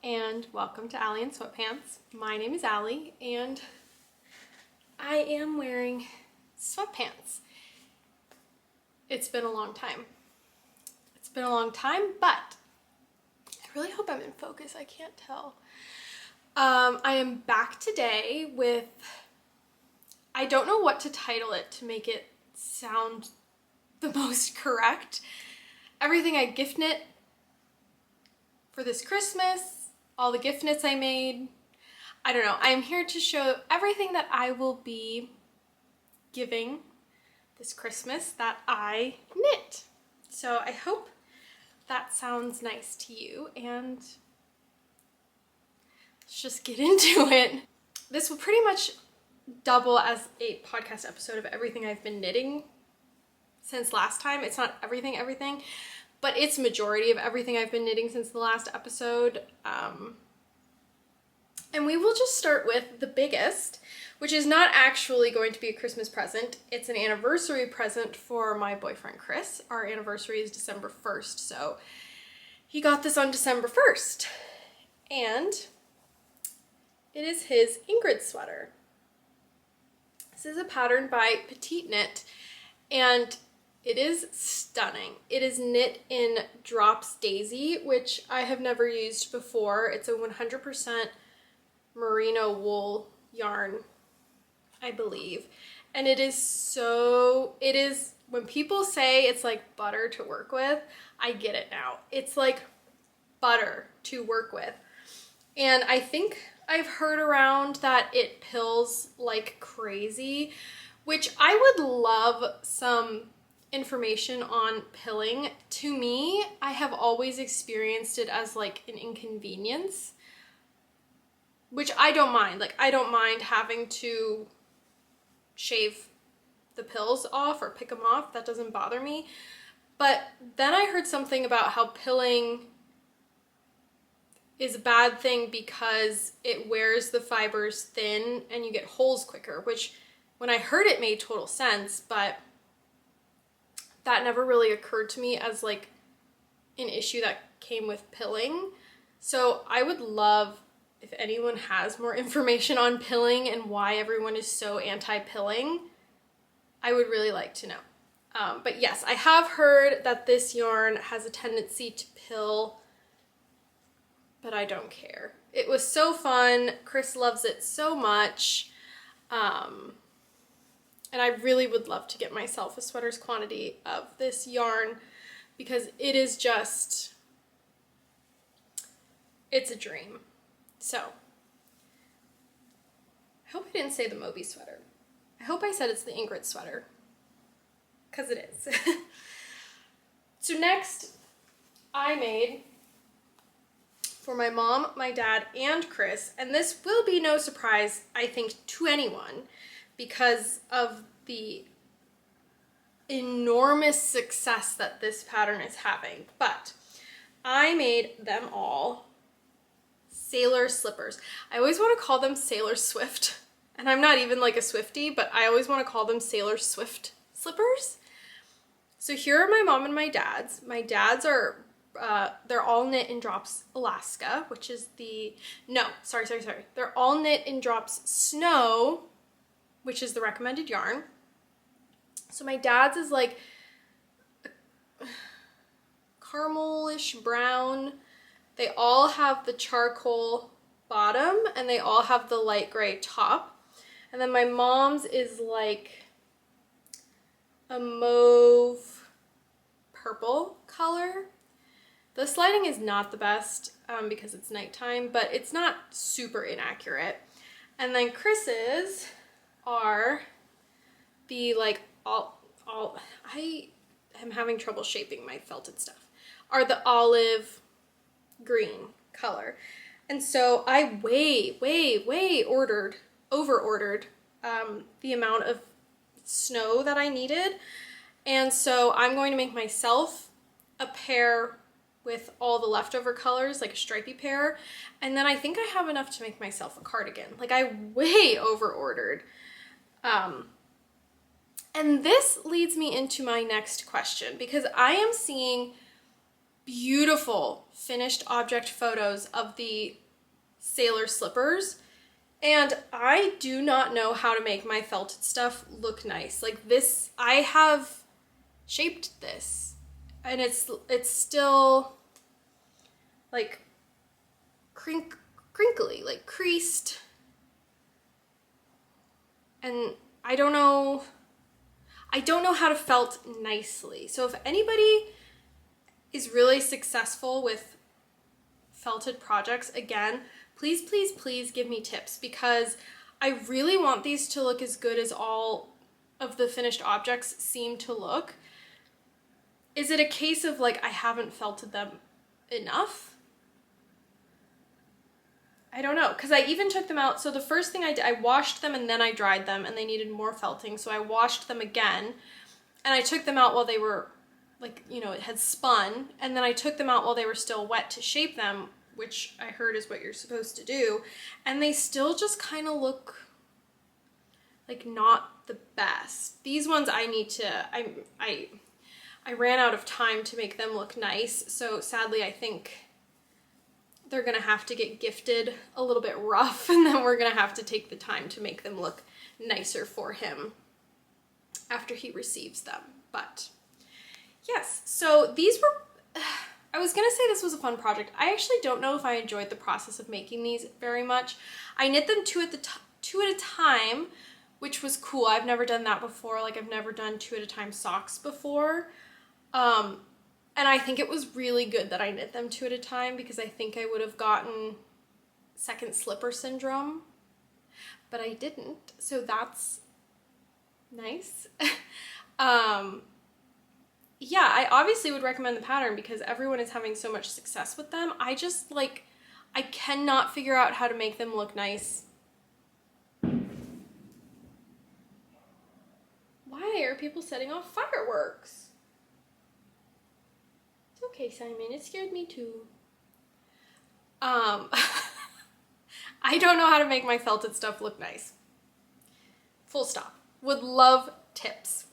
and welcome to Allie and Sweatpants. My name is Allie and I am wearing sweatpants. It's been a long time. But I really hope I'm in focus. I can't tell. I am back today with, I don't know what to title it to make it sound the most correct. Everything I gift knit for this Christmas, all the gift knits I made. I don't know. I am here to show everything that I will be giving this Christmas that I knit. So I hope that sounds nice to you, and let's just get into it. This will pretty much double as a podcast episode of everything I've been knitting since last time. It's not everything, but it's majority of everything I've been knitting since the last episode. And we will just start with the biggest, which is not actually going to be a Christmas present. It's an anniversary present for my boyfriend, Chris. Our anniversary is December 1st, so he got this on December 1st. And it is his Ingrid sweater. This is a pattern by Petite Knit, and it is stunning. It is knit in Drops Daisy, which I have never used before. It's a 100% merino wool yarn, I believe. And it is when people say it's like butter to work with, I get it now. It's like butter to work with. And I think I've heard around that it pills like crazy, which I would love some information on pilling. To me, I have always experienced it as like an inconvenience, which I don't mind. Like, I don't mind having to shave the pills off or pick them off. That doesn't bother me. But then I heard something about how pilling is a bad thing because it wears the fibers thin and you get holes quicker, which when I heard it made total sense, but that never really occurred to me as like an issue that came with pilling. So I would love if anyone has more information on pilling and why everyone is so anti-pilling. I would really like to know. But yes, I have heard that this yarn has a tendency to pill, but I don't care. It was so fun. Chris loves it so much. And I really would love to get myself a sweater's quantity of this yarn because it is just, it's a dream. So, I hope I didn't say the Moby sweater. I hope I said it's the Ingrid sweater, because it is. So next, I made for my mom, my dad, and Chris, and this will be no surprise, I think, to anyone, because of the enormous success that this pattern is having, but I made them all sailor slippers. I always want to call them Sailor Swift, and I'm not even like a Swiftie, but I always want to call them Sailor Swift slippers. So here are my mom and my dad's. My dad's are, they're all knit in Drops Alaska, which is sorry. They're all knit in Drops Snow, which is the recommended yarn. So my dad's is like a caramelish brown. They all have the charcoal bottom and they all have the light gray top. And then my mom's is like a mauve purple color. This lighting is not the best because it's nighttime, but it's not super inaccurate. And then Chris's are the like I am having trouble shaping my felted stuff, are the olive green color. And so I over ordered the amount of snow that I needed. And so I'm going to make myself a pair with all the leftover colors, like a stripy pair. And then I think I have enough to make myself a cardigan. Like, I way over ordered. And this leads me into my next question, because I am seeing beautiful beautiful finished object photos of the sailor slippers. And I do not know how to make my felted stuff look nice. Like this, I have shaped this and it's still like crinkly, like creased. And I don't know how to felt nicely. So if anybody is really successful with felted projects, again, please, please, please give me tips, because I really want these to look as good as all of the finished objects seem to look. Is it a case of like I haven't felted them enough? I don't know, because I even took them out. So the first thing I did, I washed them and then I dried them, and they needed more felting. So I washed them again and I took them out while they were like, you know, it had spun. And then I took them out while they were still wet to shape them, which I heard is what you're supposed to do. And they still just kind of look like not the best. These ones I need to, I ran out of time to make them look nice. So sadly, I think they're gonna have to get gifted a little bit rough, and then we're gonna have to take the time to make them look nicer for him after he receives them. But yes, so these were, I was gonna say this was a fun project. I actually don't know if I enjoyed the process of making these very much. I knit them two at a time, which was cool. I've never done that before. Like I've never done 2 at a time socks before. And I think it was really good that I knit them 2 at a time, because I think I would have gotten second slipper syndrome, but I didn't. So that's nice. Yeah, I obviously would recommend the pattern because everyone is having so much success with them. I just like, I cannot figure out how to make them look nice. Why are people setting off fireworks? Okay, Simon, it scared me too. I don't know how to make my felted stuff look nice. Full stop. Would love tips.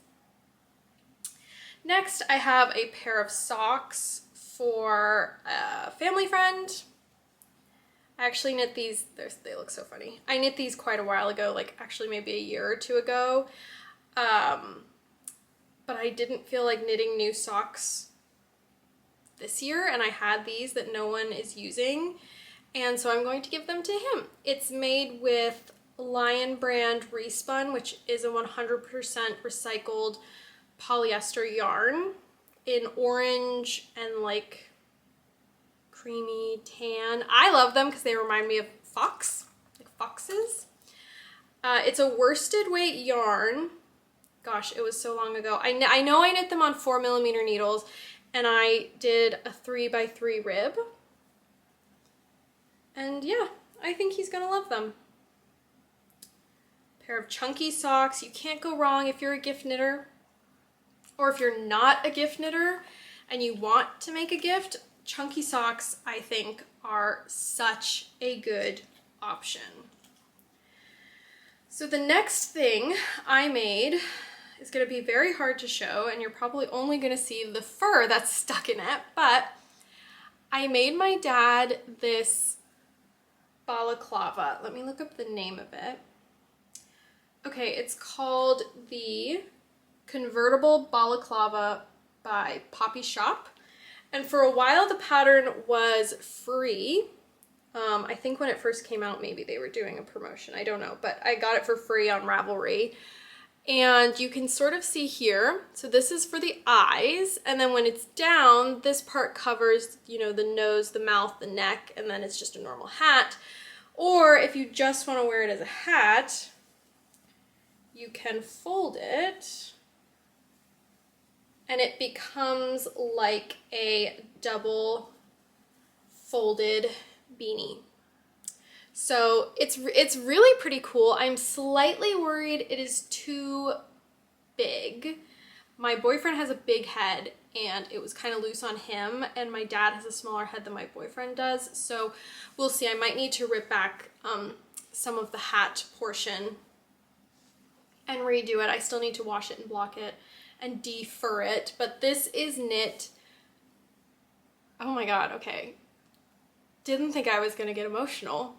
Next, I have a pair of socks for a family friend. I actually knit these, they look so funny. I knit these quite a while ago, like actually maybe a year or two ago. But I didn't feel like knitting new socks this year, and I had these that no one is using, and so I'm going to give them to him. It's made with Lion brand Respun, which is a 100% recycled polyester yarn in orange and like creamy tan. I love them because they remind me of foxes. It's a worsted weight yarn. Gosh, it was so long ago. I know I knit them on 4mm needles, and I did a 3x3 rib. And yeah, I think he's gonna love them. Pair of chunky socks. You can't go wrong if you're a gift knitter. Or if you're not a gift knitter and you want to make a gift, chunky socks, I think, are such a good option. So the next thing I made is going to be very hard to show, and you're probably only going to see the fur that's stuck in it, but I made my dad this balaclava. Let me look up the name of it. Okay, it's called the Convertible Balaclava by Poppy Shop, and for a while the pattern was free. I think when it first came out, maybe they were doing a promotion, I don't know, but I got it for free on Ravelry. And you can sort of see here, so this is for the eyes, and then when it's down, this part covers, you know, the nose, the mouth, the neck, and then it's just a normal hat. Or if you just want to wear it as a hat, you can fold it, and it becomes like a double folded beanie. So it's really pretty cool. I'm slightly worried it is too big. My boyfriend has a big head and it was kind of loose on him, and my dad has a smaller head than my boyfriend does. So we'll see. I might need to rip back some of the hat portion and redo it. I still need to wash it and block it and defur it, but this is knit Oh my God, okay. Didn't think I was gonna get emotional.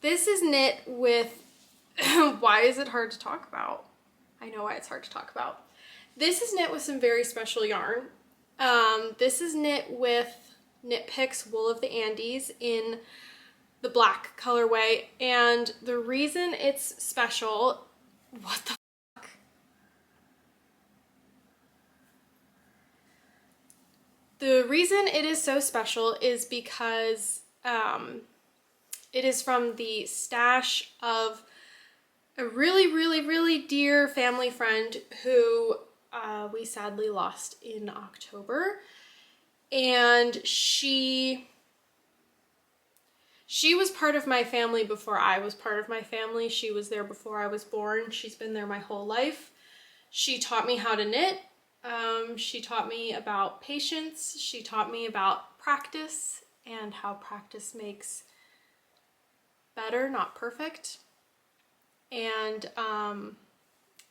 This is knit with, why is it hard to talk about? I know why it's hard to talk about. This is knit with some very special yarn. This is knit with Knit Picks Wool of the Andes in the black colorway. And the reason it's special, what the fuck? The reason it is so special is because it is from the stash of a really, really, really dear family friend who we sadly lost in October. And she was part of my family before I was part of my family. She was there before I was born. She's been there my whole life. She taught me how to knit. She taught me about patience. She taught me about practice and how practice makes better, not perfect. And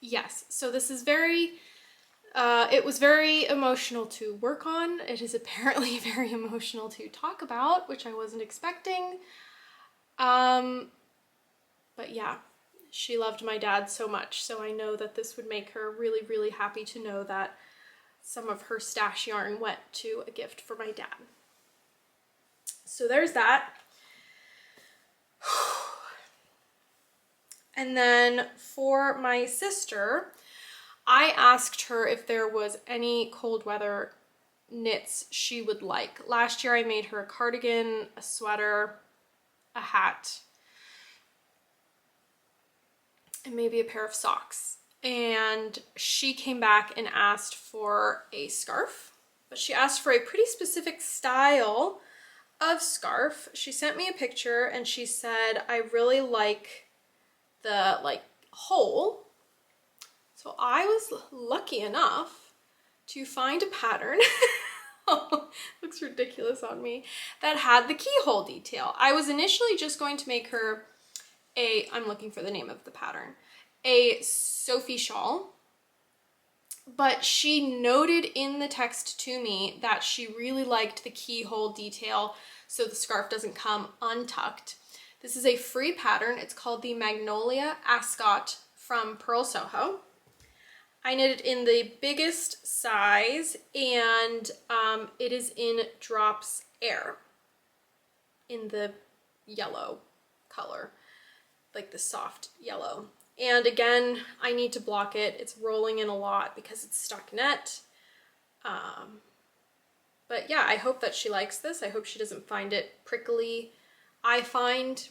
yes, so this is very, it was very emotional to work on. It is apparently very emotional to talk about, which I wasn't expecting. But yeah, she loved my dad so much, so I know that this would make her really, really happy to know that some of her stash yarn went to a gift for my dad. So there's that. And then for my sister, I asked her if there was any cold weather knits she would like. Last year I made her a cardigan, a sweater, a hat, and maybe a pair of socks. And she came back and asked for a scarf, but she asked for a pretty specific style of scarf. She sent me a picture and she said, I really like the hole. So I was lucky enough to find a pattern, looks ridiculous on me, that had the keyhole detail. I was initially just going to make her I'm looking for the name of the pattern, a Sophie shawl, but she noted in the text to me that she really liked the keyhole detail so the scarf doesn't come untucked. This is a free pattern. It's called the Magnolia Ascot from Pearl Soho. I knit it in the biggest size, and it is in Drops Air in the yellow color, like the soft yellow. And again, I need to block it. It's rolling in a lot because it's stockinette. But yeah, I hope that she likes this. I hope she doesn't find it prickly. I find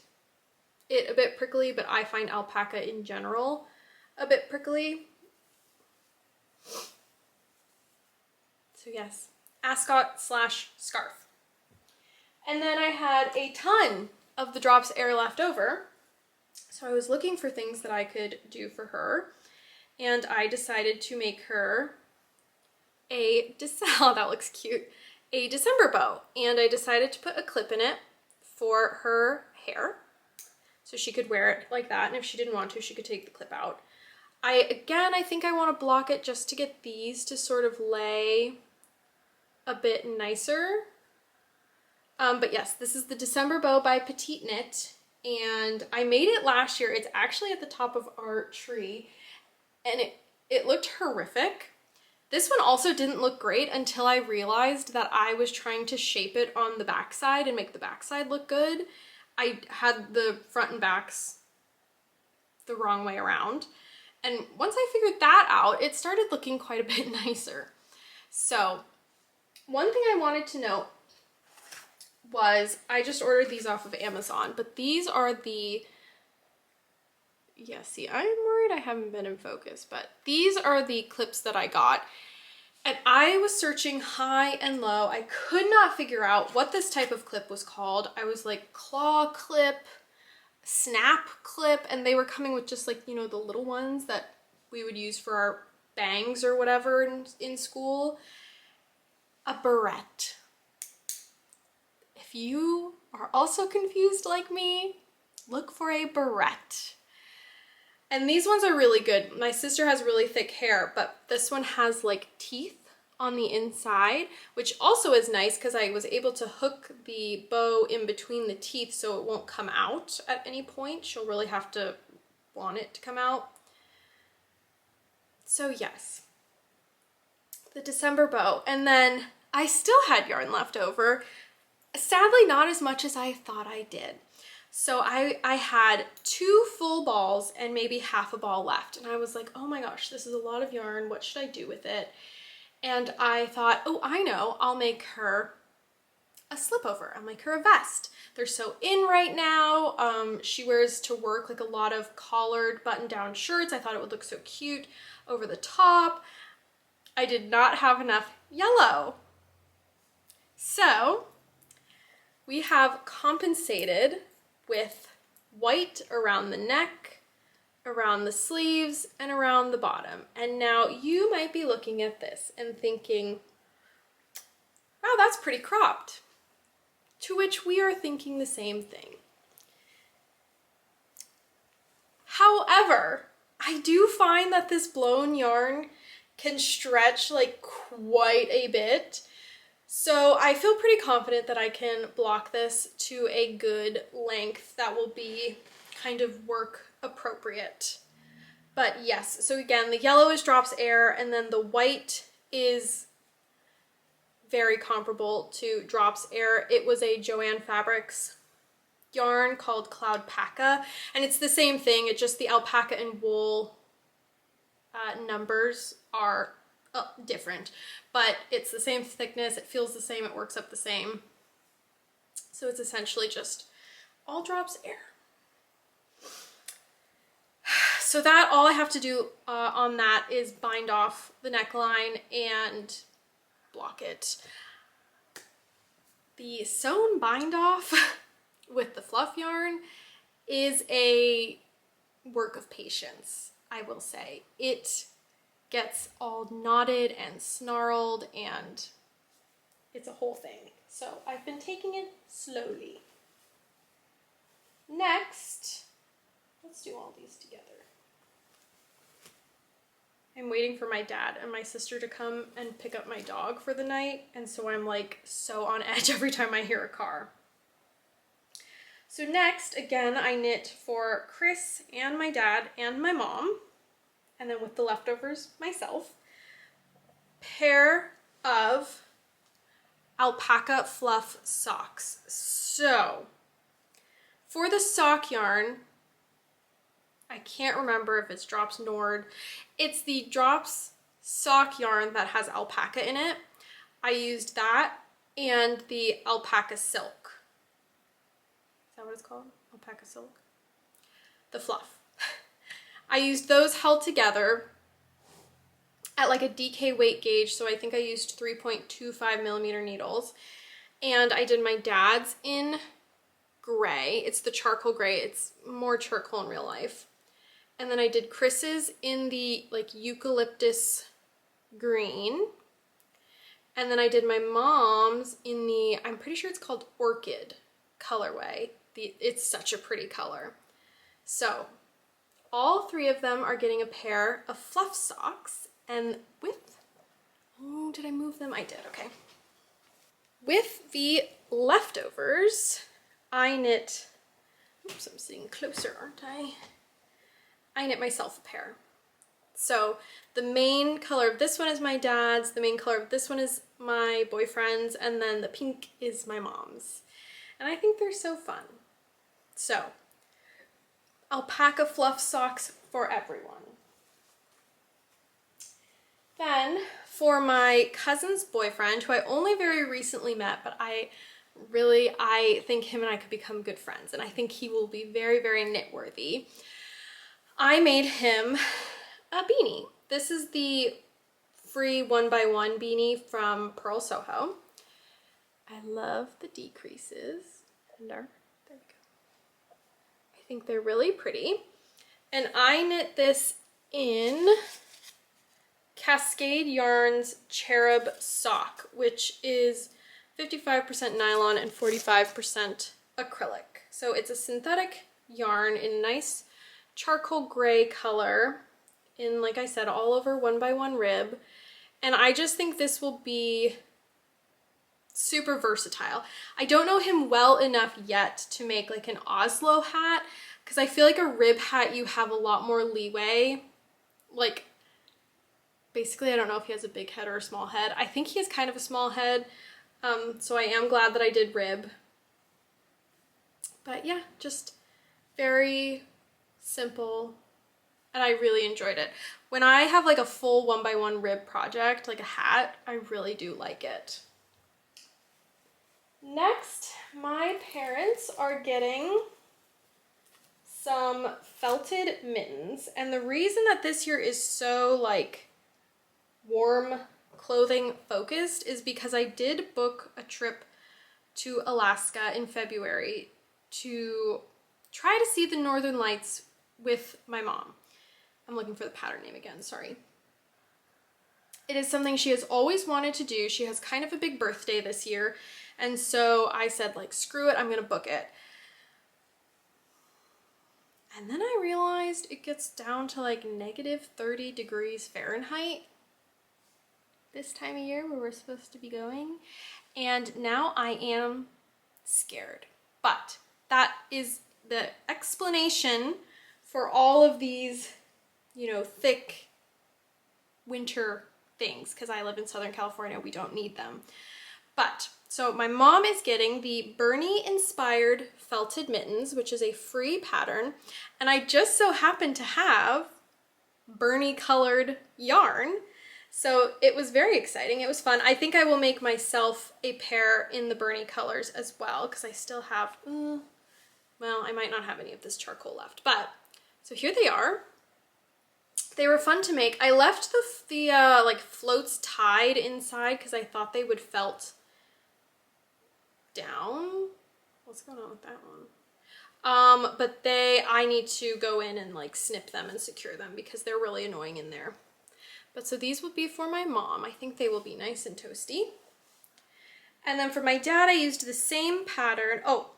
it a bit prickly, but I find alpaca in general a bit prickly. So yes, ascot / scarf. And then I had a ton of the Drops Air left over. So I was looking for things that I could do for her. And I decided to make her oh, that looks cute, a December bow. And I decided to put a clip in it for her hair, so she could wear it like that. And if she didn't want to, she could take the clip out. I think I want to block it just to get these to sort of lay a bit nicer. But yes, this is the December bow by Petite Knit, and I made it last year. It's actually at the top of our tree, and it looked horrific. This one also didn't look great until I realized that I was trying to shape it on the backside and make the backside look good. I had the front and backs the wrong way around. And once I figured that out, it started looking quite a bit nicer. So one thing I wanted to note was I just ordered these off of Amazon, but these are the, yeah, see, I'm worried I haven't been in focus, but these are the clips that I got. And I was searching high and low. I could not figure out what this type of clip was called. I was like claw clip, snap clip, and they were coming with just like, you know, the little ones that we would use for our bangs or whatever in school. A barrette. If you are also confused like me, look for a barrette. And these ones are really good. My sister has really thick hair, but this one has like teeth on the inside, which also is nice because I was able to hook the bow in between the teeth so it won't come out at any point. She'll really have to want it to come out. So yes, the December bow. And then I still had yarn left over. Sadly, not as much as I thought I did. So I had 2 full balls and maybe half a ball left. And I was like, oh my gosh, this is a lot of yarn. What should I do with it? And I thought, oh, I know, I'll make her a slip over. I'll make her a vest. They're so in right now. She wears to work like a lot of collared button-down shirts. I thought it would look so cute over the top. I did not have enough yellow. So we have compensated with white around the neck, around the sleeves, and around the bottom. And now you might be looking at this and thinking, wow, that's pretty cropped. To which we are thinking the same thing. However, I do find that this blown yarn can stretch like quite a bit. So I feel pretty confident that I can block this to a good length that will be kind of work appropriate. But yes, so again, the yellow is drops air, and then the white is very comparable to drops air. It was a Joanne Fabrics yarn called Cloudpaca, and it's the same thing. It's just the alpaca and wool numbers are different, but it's the same thickness, it feels the same, it works up the same. So it's essentially just all drops air. So that all I have to do on that is bind off the neckline and block it. The sewn bind off with the fluff yarn is a work of patience, I will say. It gets all knotted and snarled and it's a whole thing. So I've been taking it slowly. Next, let's do all these together. I'm waiting for my dad and my sister to come and pick up my dog for the night, and so I'm like so on edge every time I hear a car. So next, again, I knit for Chris and my dad and my mom, and then with the leftovers, myself, pair of alpaca fluff socks. So for the sock yarn, I can't remember if it's Drops Nord. It's the Drops sock yarn that has alpaca in it. I used that and the alpaca silk. Is that what it's called? Alpaca silk? The fluff. I used those held together at like a DK weight gauge, so I think I used 3.25 millimeter needles. And I did my dad's in gray. It's the charcoal gray. It's more charcoal in real life. And then I did Chris's in the like eucalyptus green. And then I did my mom's in the, I'm pretty sure it's called orchid colorway. It's such a pretty color. So all 3 of them are getting a pair of fluff socks, and with, oh, did I move them? I did, okay. With the leftovers, I knit, oops, I'm sitting closer, aren't I? I knit myself a pair. So the main color of this one is my dad's, the main color of this one is my boyfriend's, and then the pink is my mom's. And I think they're so fun. So, alpaca fluff socks for everyone. Then, for my cousin's boyfriend, who I only very recently met, but I think him and I could become good friends, and I think he will be very, very knit-worthy. I made him a beanie. This is the free 1x1 beanie from Pearl Soho. I love the decreases. There we go. I think they're really pretty. And I knit this in Cascade Yarns Cherub Sock, which is 55% nylon and 45% acrylic. So it's a synthetic yarn in nice charcoal gray color in, like I said, all over 1x1 rib. And I just think this will be super versatile. I don't know him well enough yet to make like an Oslo hat, because I feel like a rib hat you have a lot more leeway. Like, basically, I don't know if he has a big head or a small head. I think he has kind of a small head, so I am glad that I did rib. But yeah, just very simple, and I really enjoyed it. When I have like a full 1x1 rib project, like a hat, I really do like it. Next, my parents are getting some felted mittens, and the reason that this year is so like warm clothing focused is because I did book a trip to Alaska in February to try to see the Northern Lights with my mom. I'm looking for the pattern name again, sorry. It is something she has always wanted to do. She has kind of a big birthday this year, and so I said, like, screw it, I'm gonna book it. And then I realized it gets down to like -30 degrees Fahrenheit this time of year where we're supposed to be going. And now I am scared. But that is the explanation for all of these, you know, thick winter things, because I live in Southern California, we don't need them. But so my mom is getting the Bernie inspired felted mittens, which is a free pattern, and I just so happen to have Bernie colored yarn, so it was very exciting. It was fun. I think I will make myself a pair in the Bernie colors as well, because I still have, well, I might not have any of this charcoal left, but so here they are. They were fun to make. I left the like floats tied inside because I thought they would felt down. What's going on with that one? But I need to go in and like snip them and secure them because they're really annoying in there. But so these will be for my mom. I think they will be nice and toasty. And then for my dad, I used the same pattern. Oh,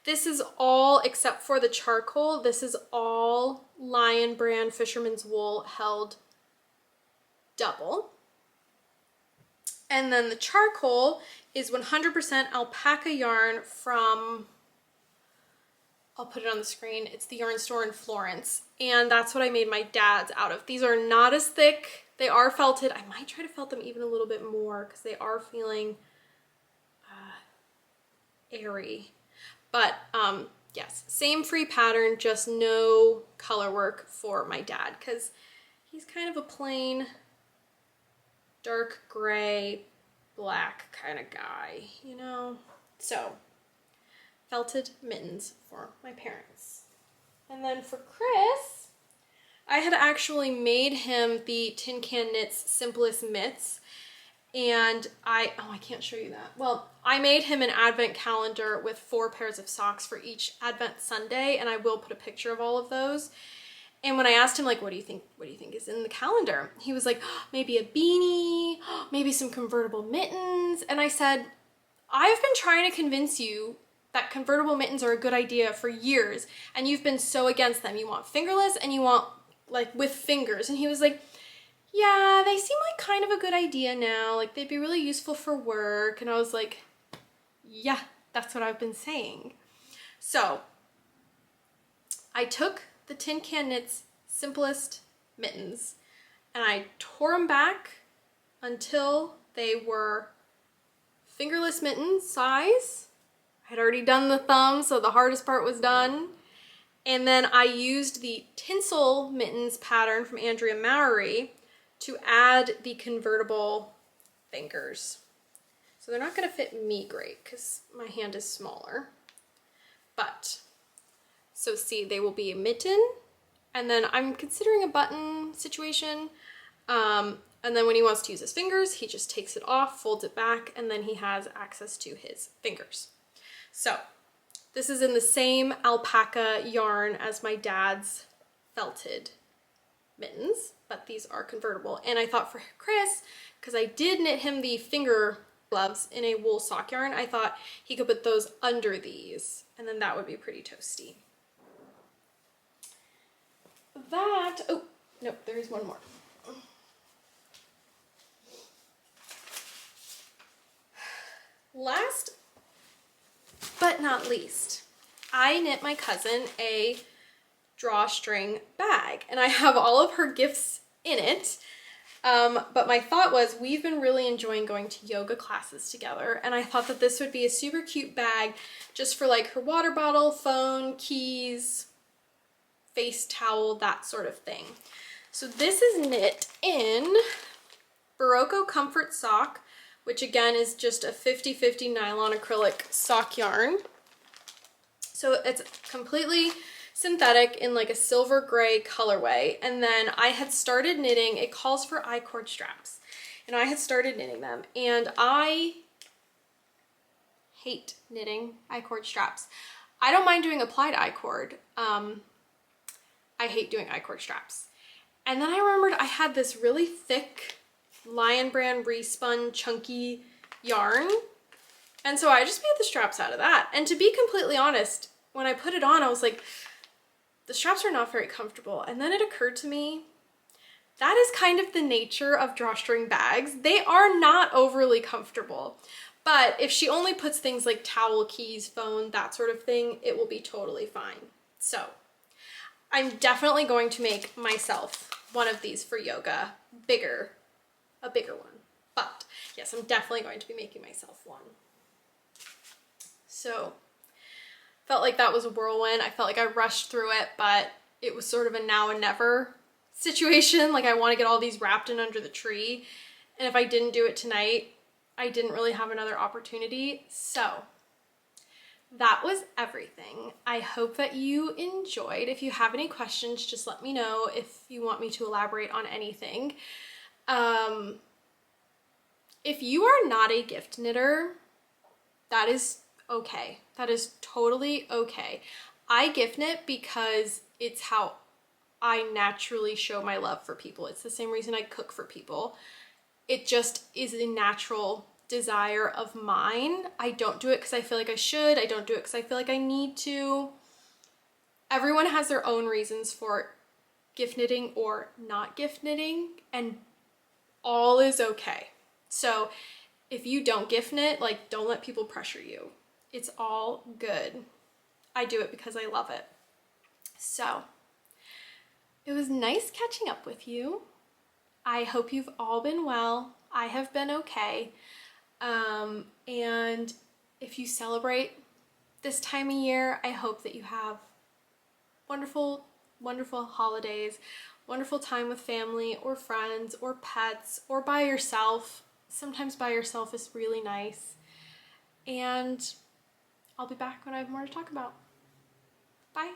this is all, except for the charcoal, this is all Lion brand Fisherman's Wool held double. And then the charcoal is 100% alpaca yarn from, I'll put it on the screen, it's the yarn store in Florence. And that's what I made my dad's out of. These are not as thick. They are felted. I might try to felt them even a little bit more because they are feeling airy. But yes, same free pattern, just no color work for my dad because he's kind of a plain dark gray, black kind of guy, you know? So, felted mittens for my parents. And then for Chris, I had actually made him the Tin Can Knits Simplest Mitts. And I can't show you that. Well, I made him an advent calendar with 4 pairs of socks for each Advent Sunday, and I will put a picture of all of those. And when I asked him, like, what do you think is in the calendar? He was like, oh, maybe a beanie, maybe some convertible mittens. And I said, I've been trying to convince you that convertible mittens are a good idea for years, and you've been so against them. You want fingerless and you want like with fingers. And he was like, yeah, they seem like kind of a good idea now. Like they'd be really useful for work. And I was like, yeah, that's what I've been saying. So I took the Tin Can Knits Simplest Mittens and I tore them back until they were fingerless mitten size. I had already done the thumb, so the hardest part was done. And then I used the tinsel mittens pattern from Andrea Mowry to add the convertible fingers. So they're not gonna fit me great because my hand is smaller. But, so see, they will be a mitten, and then I'm considering a button situation. And then when he wants to use his fingers, he just takes it off, folds it back, and then he has access to his fingers. So this is in the same alpaca yarn as my dad's felted mittens, but these are convertible. And I thought for Chris, because I did knit him the finger gloves in a wool sock yarn, I thought he could put those under these, and then that would be pretty toasty. That, oh, nope, there is one more. Last but not least, I knit my cousin a drawstring bag, and I have all of her gifts in it. But my thought was, we've been really enjoying going to yoga classes together, and I thought that this would be a super cute bag just for like her water bottle, phone, keys, face towel, that sort of thing. So this is knit in Barocco Comfort Sock, which again is just a 50-50 nylon acrylic sock yarn. So it's completely synthetic in like a silver gray colorway. And then I had started knitting, it calls for I-cord straps, and I had started knitting them, and I hate knitting I-cord straps. I don't mind doing applied I-cord. I hate doing I-cord straps. And then I remembered I had this really thick Lion Brand respun chunky yarn, and so I just made the straps out of that. And to be completely honest, when I put it on, I was like, the straps are not very comfortable. And then it occurred to me, that is kind of the nature of drawstring bags. They are not overly comfortable. But if she only puts things like towel, keys, phone, that sort of thing, it will be totally fine. So I'm definitely going to make myself one of these for yoga, a bigger one. But yes, I'm definitely going to be making myself one. So felt like that was a whirlwind. I felt like I rushed through it, but it was sort of a now and never situation. Like, I want to get all these wrapped in under the tree, and if I didn't do it tonight, I didn't really have another opportunity. So that was everything. I hope that you enjoyed. If you have any questions, just let me know if you want me to elaborate on anything. If you are not a gift knitter, that is okay. That is totally okay. I gift knit because it's how I naturally show my love for people. It's the same reason I cook for people. It just is a natural desire of mine. I don't do it because I feel like I should. I don't do it because I feel like I need to. Everyone has their own reasons for gift knitting or not gift knitting, and all is okay. So if you don't gift knit, like, don't let people pressure you. It's all good. I do it because I love it. So it was nice catching up with you. I hope you've all been well. I have been okay. And if you celebrate this time of year, I hope that you have wonderful, wonderful holidays, wonderful time with family or friends or pets or by yourself. Sometimes by yourself is really nice. And I'll be back when I have more to talk about. Bye.